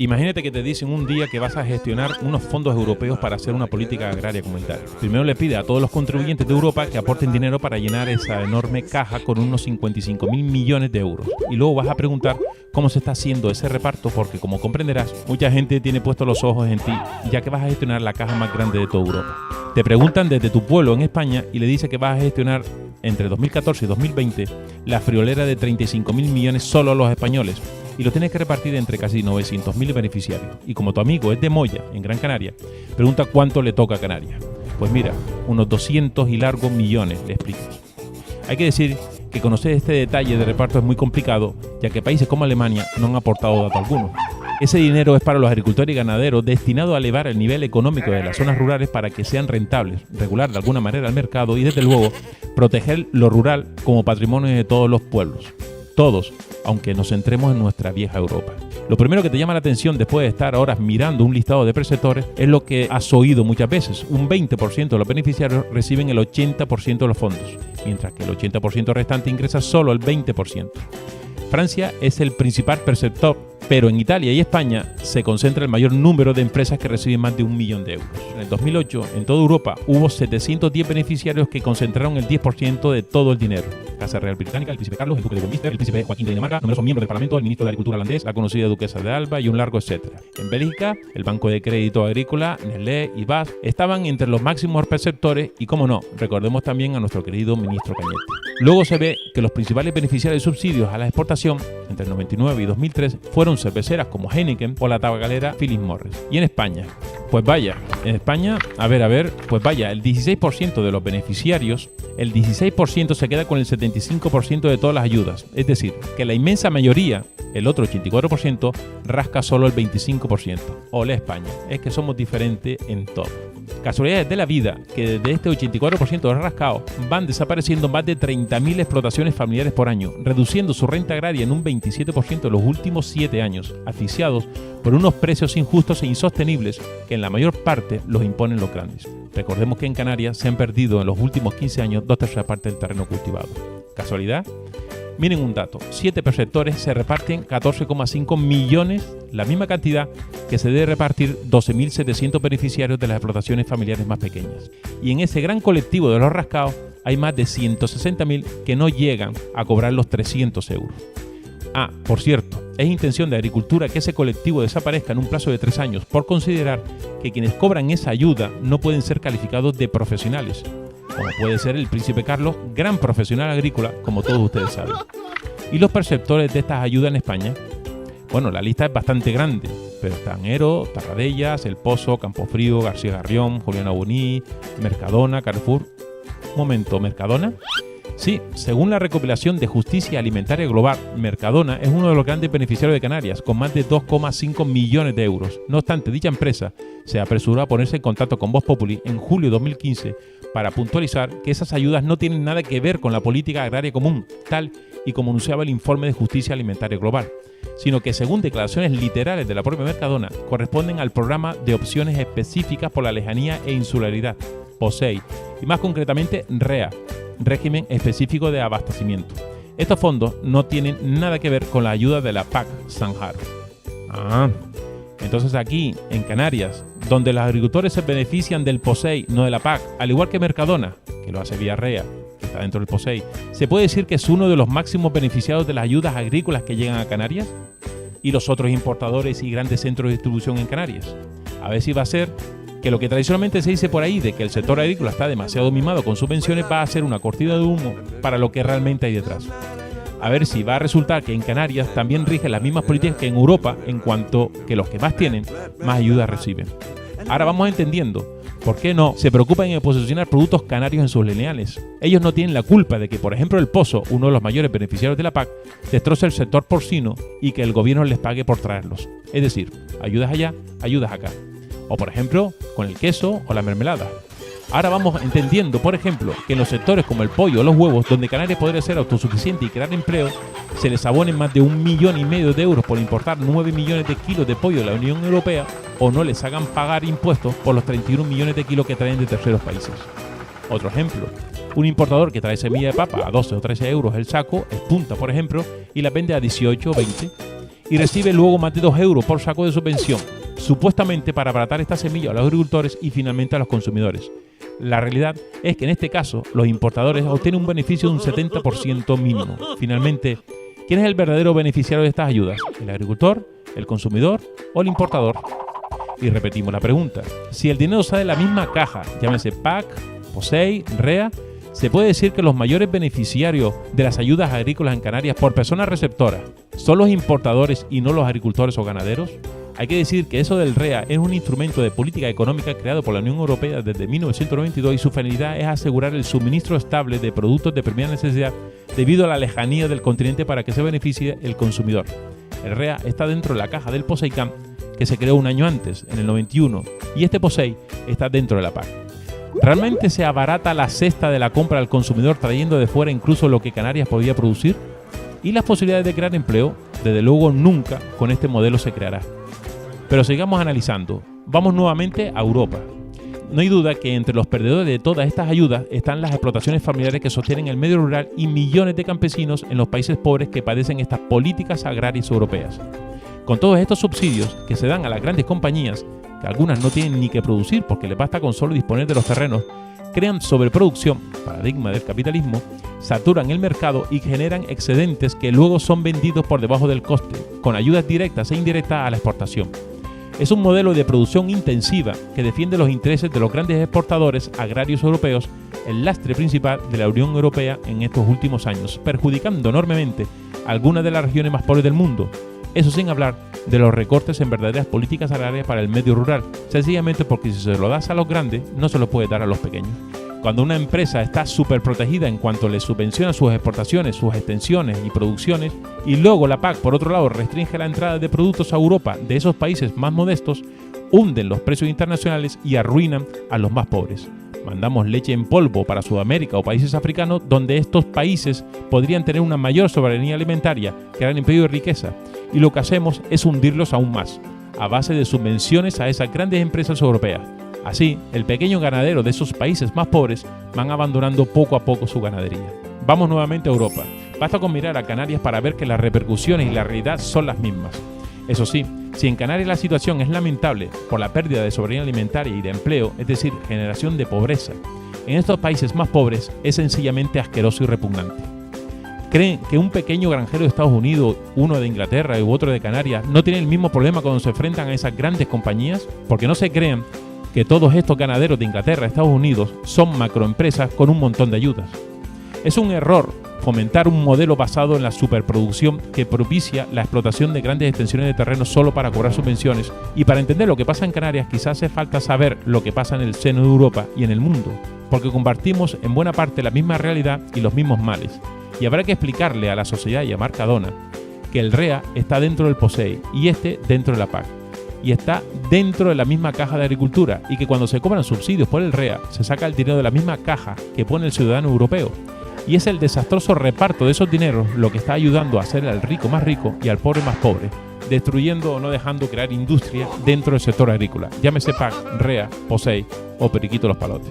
Imagínate que te dicen un día que vas a gestionar unos fondos europeos para hacer una política agraria comunitaria. Primero le pide a todos los contribuyentes de Europa que aporten dinero para llenar esa enorme caja con unos 55.000 millones de euros. Y luego vas a preguntar cómo se está haciendo ese reparto, porque como comprenderás, mucha gente tiene puestos los ojos en ti, ya que vas a gestionar la caja más grande de toda Europa. Te preguntan desde tu pueblo en España y le dices que vas a gestionar entre 2014 y 2020 la friolera de 35.000 millones solo a los españoles. Y lo tienes que repartir entre casi 900.000 beneficiarios. Y como tu amigo es de Moya, en Gran Canaria, pregunta cuánto le toca a Canarias. Pues mira, unos 200 y largos millones, le explicas. Hay que decir que conocer este detalle de reparto es muy complicado, ya que países como Alemania no han aportado dato alguno. Ese dinero es para los agricultores y ganaderos, destinado a elevar el nivel económico de las zonas rurales para que sean rentables, regular de alguna manera el mercado y, desde luego, proteger lo rural como patrimonio de todos los pueblos. Todos, aunque nos centremos en nuestra vieja Europa. Lo primero que te llama la atención después de estar horas mirando un listado de perceptores es lo que has oído muchas veces. Un 20% de los beneficiarios reciben el 80% de los fondos, mientras que el 80% restante ingresa solo el 20%. Francia es el principal perceptor, pero en Italia y España se concentra el mayor número de empresas que reciben más de 1 millón de euros. En el 2008, en toda Europa, hubo 710 beneficiarios que concentraron el 10% de todo el dinero. Casa Real Británica, el Príncipe Carlos, el Duque de Westminster, el Príncipe Joaquín de Dinamarca, numerosos miembros del Parlamento, el Ministro de Agricultura holandés, la conocida Duquesa de Alba y un largo etcétera. En Bélgica, el Banco de Crédito Agrícola, Nestlé y BASF estaban entre los máximos perceptores y, como no, recordemos también a nuestro querido ministro Cañete. Luego se ve que los principales beneficiarios de subsidios a la exportación entre el 99 y 2003 fueron cerveceras como Heineken o la tabacalera Philip Morris. Y en España, pues vaya, el 16% de los beneficiarios, el 16% se queda con el 75% de todas las ayudas. Es decir, que la inmensa mayoría, el otro 84%, rasca solo el 25%. Olé España, es que somos diferentes en todo. Casualidades de la vida que desde este 84% de rascado van desapareciendo más de 30.000 explotaciones familiares por año, reduciendo su renta agraria en un 27% en los últimos 7 años, asfixiados por unos precios injustos e insostenibles que en la mayor parte los imponen los grandes. Recordemos que en Canarias se han perdido en los últimos 15 años 2/3 partes del terreno cultivado. ¿Casualidad? Miren un dato, 7 perceptores se reparten 14,5 millones, la misma cantidad que se debe repartir 12.700 beneficiarios de las explotaciones familiares más pequeñas. Y en ese gran colectivo de los rascados hay más de 160.000 que no llegan a cobrar los 300 euros. Ah, por cierto, es intención de Agricultura que ese colectivo desaparezca en un plazo de 3 años por considerar que quienes cobran esa ayuda no pueden ser calificados de profesionales, como puede ser el Príncipe Carlos, gran profesional agrícola, como todos ustedes saben. ¿Y los perceptores de estas ayudas en España? Bueno, la lista es bastante grande, pero están Ero, Tarradellas, El Pozo, Campofrío, García Garrión, Juliana Boní, Mercadona, Carrefour. Un momento, ¿Mercadona? Sí, según la recopilación de Justicia Alimentaria Global, Mercadona es uno de los grandes beneficiarios de Canarias, con más de 2,5 millones de euros. No obstante, dicha empresa se apresuró a ponerse en contacto con Voz Populi en julio de 2015 para puntualizar que esas ayudas no tienen nada que ver con la política agraria común, tal y como anunciaba el informe de Justicia Alimentaria Global, sino que, según declaraciones literales de la propia Mercadona, corresponden al programa de opciones específicas por la lejanía e insularidad, POSEI, y más concretamente REA, Régimen Específico de Abastecimiento. Estos fondos no tienen nada que ver con la ayuda de la PAC Sanjar. Entonces aquí, en Canarias, donde los agricultores se benefician del POSEI, no de la PAC, al igual que Mercadona, que lo hace vía REA, que está dentro del POSEI, ¿se puede decir que es uno de los máximos beneficiados de las ayudas agrícolas que llegan a Canarias? ¿Y los otros importadores y grandes centros de distribución en Canarias? A ver si va a ser que lo que tradicionalmente se dice por ahí de que el sector agrícola está demasiado mimado con subvenciones va a ser una cortina de humo para lo que realmente hay detrás. A ver si va a resultar que en Canarias también rigen las mismas políticas que en Europa, en cuanto que los que más tienen, más ayuda reciben. Ahora vamos entendiendo por qué no se preocupan en posicionar productos canarios en sus lineales. Ellos no tienen la culpa de que, por ejemplo, El Pozo, uno de los mayores beneficiarios de la PAC, destroce el sector porcino y que el gobierno les pague por traerlos. Es decir, ayudas allá, ayudas acá. O, por ejemplo, con el queso o la mermelada. Ahora vamos entendiendo, por ejemplo, que en los sectores como el pollo o los huevos, donde Canarias podría ser autosuficiente y crear empleo, se les abonen más de 1,5 millones de euros por importar 9 millones de kilos de pollo de la Unión Europea, o no les hagan pagar impuestos por los 31 millones de kilos que traen de terceros países. Otro ejemplo, un importador que trae semilla de papa a 12 o 13 euros el saco, espunta, por ejemplo, y la vende a 18 o 20. y recibe luego más de 2 euros por saco de subvención, supuestamente para abaratar esta semilla a los agricultores y finalmente a los consumidores. La realidad es que en este caso los importadores obtienen un beneficio de un 70% mínimo. Finalmente, ¿quién es el verdadero beneficiario de estas ayudas? ¿El agricultor, el consumidor o el importador? Y repetimos la pregunta. Si el dinero sale de la misma caja, llámese PAC, POSEI, REA, ¿se puede decir que los mayores beneficiarios de las ayudas agrícolas en Canarias por persona receptora son los importadores y no los agricultores o ganaderos? Hay que decir que eso del REA es un instrumento de política económica creado por la Unión Europea desde 1992 y su finalidad es asegurar el suministro estable de productos de primera necesidad debido a la lejanía del continente para que se beneficie el consumidor. El REA está dentro de la caja del POSEICAM, que se creó un año antes, en el 91, y este POSEI está dentro de la PAC. ¿Realmente se abarata la cesta de la compra al consumidor trayendo de fuera incluso lo que Canarias podía producir? ¿Y las posibilidades de crear empleo? Desde luego nunca con este modelo se creará. Pero sigamos analizando. Vamos nuevamente a Europa. No hay duda que entre los perdedores de todas estas ayudas están las explotaciones familiares que sostienen el medio rural y millones de campesinos en los países pobres que padecen estas políticas agrarias europeas. Con todos estos subsidios que se dan a las grandes compañías, que algunas no tienen ni que producir porque les basta con solo disponer de los terrenos, crean sobreproducción, paradigma del capitalismo, saturan el mercado y generan excedentes que luego son vendidos por debajo del coste, con ayudas directas e indirectas a la exportación. Es un modelo de producción intensiva que defiende los intereses de los grandes exportadores agrarios europeos, el lastre principal de la Unión Europea en estos últimos años, perjudicando enormemente a algunas de las regiones más pobres del mundo. Eso sin hablar de los recortes en verdaderas políticas agrarias para el medio rural, sencillamente porque si se lo das a los grandes, no se lo puede dar a los pequeños. Cuando una empresa está súper protegida en cuanto le subvenciona sus exportaciones, sus extensiones y producciones, y luego la PAC, por otro lado, restringe la entrada de productos a Europa de esos países más modestos, hunden los precios internacionales y arruinan a los más pobres. Mandamos leche en polvo para Sudamérica o países africanos donde estos países podrían tener una mayor soberanía alimentaria, crear empleo y riqueza, y lo que hacemos es hundirlos aún más, a base de subvenciones a esas grandes empresas europeas. Así, el pequeño ganadero de esos países más pobres van abandonando poco a poco su ganadería. Vamos nuevamente a Europa. Basta con mirar a Canarias para ver que las repercusiones y la realidad son las mismas. Eso sí, si en Canarias la situación es lamentable por la pérdida de soberanía alimentaria y de empleo, es decir, generación de pobreza, en estos países más pobres es sencillamente asqueroso y repugnante. ¿Creen que un pequeño granjero de Estados Unidos, uno de Inglaterra u otro de Canarias, no tiene el mismo problema cuando se enfrentan a esas grandes compañías? Porque no se crean que todos estos ganaderos de Inglaterra, Estados Unidos, son macroempresas con un montón de ayudas. Es un error fomentar un modelo basado en la superproducción que propicia la explotación de grandes extensiones de terreno solo para cobrar subvenciones, y para entender lo que pasa en Canarias quizás hace falta saber lo que pasa en el seno de Europa y en el mundo, porque compartimos en buena parte la misma realidad y los mismos males, y habrá que explicarle a la sociedad y a Mercadona que el REA está dentro del POSEI y este dentro de la PAC, y está dentro de la misma caja de agricultura, y que cuando se cobran subsidios por el REA se saca el dinero de la misma caja que pone el ciudadano europeo. Y es el desastroso reparto de esos dineros lo que está ayudando a hacer al rico más rico y al pobre más pobre, destruyendo o no dejando crear industria dentro del sector agrícola, llámese PAC, REA, POSEI o Periquito los Palotes.